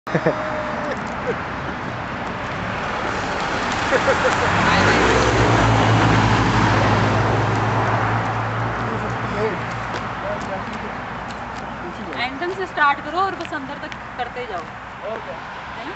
एंडम से स्टार्ट करो और बस अंदर तक करते जाओ। और क्या नहीं?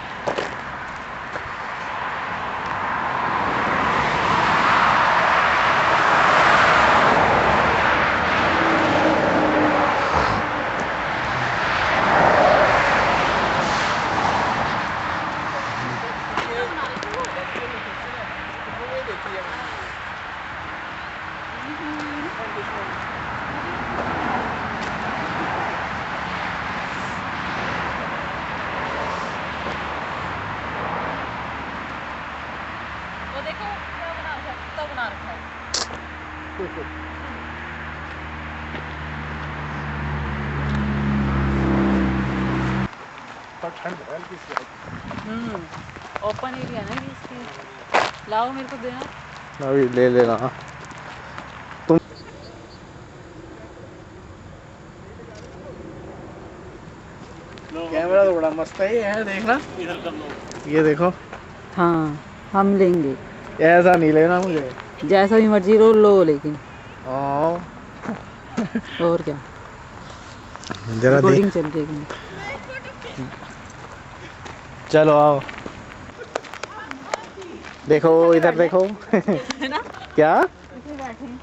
वो देखो क्या बना रखा है। ओपन एरिया ना ये इसकी। लाओ मेरे को देना। अभी ले लेना तुम। कैमरा तो बड़ा मस्त है, ये देखना इधर कर लो। ये देखो। हाँ हम लेंगे। ऐसा नहीं लेना मुझे, जैसा भी मर्जी लो लेकिन। और क्या जरा रिकॉर्डिंग चल रही है। चलो आओ, देखो इधर देखो। है ना क्या बैठे हैं।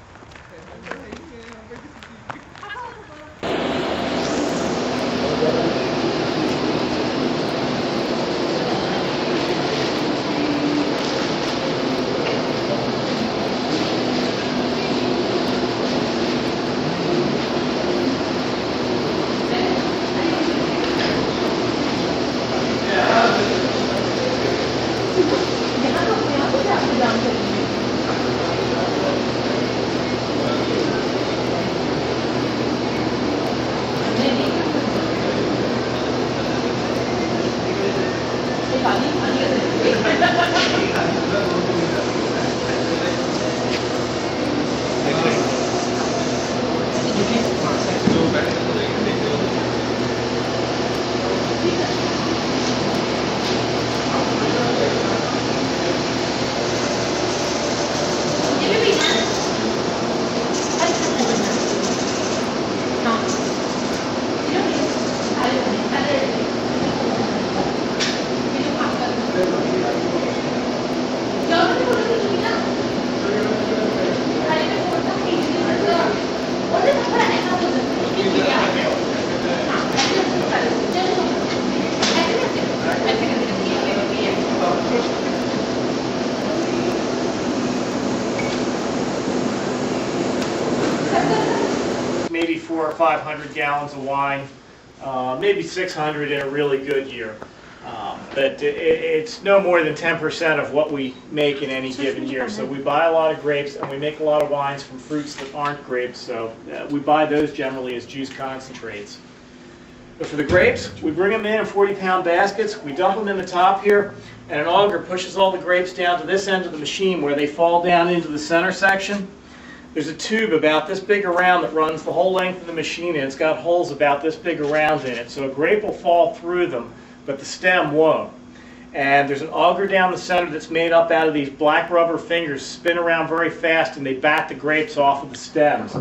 Maybe 400 or 500 gallons of wine, maybe 600 in a really good year. But it's no more than 10% of what we make in any given year. So we buy a lot of grapes and we make a lot of wines from fruits that aren't grapes. So we buy those generally as juice concentrates. But for the grapes, we bring them in 40-pound baskets. We dump them in the top here, and an auger pushes all the grapes down to this end of the machine where they fall down into the center section. There's a tube about this big around that runs the whole length of the machine, and it's got holes about this big around in it. So a grape will fall through them, but the stem won't. And there's an auger down the center that's made up out of these black rubber fingers, spin around very fast, and they bat the grapes off of the stems.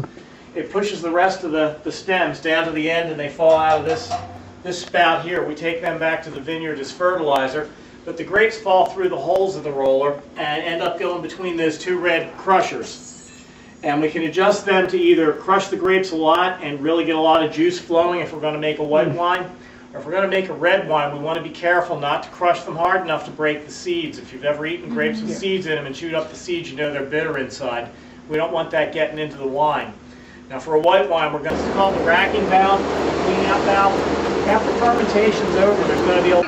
It pushes the rest of the stems down to the end, and they fall out of this spout here. We take them back to the vineyard as fertilizer, but the grapes fall through the holes of the roller and end up going between those two red crushers. And we can adjust them to either crush the grapes a lot and really get a lot of juice flowing if we're going to make a white wine, or if we're going to make a red wine, we want to be careful not to crush them hard enough to break the seeds. If you've ever eaten grapes with seeds in them and chewed up the seeds, you know they're bitter inside. We don't want that getting into the wine. Now for a white wine, we're going to call the racking valve, the clean out valve. After fermentation's over, there's going to be a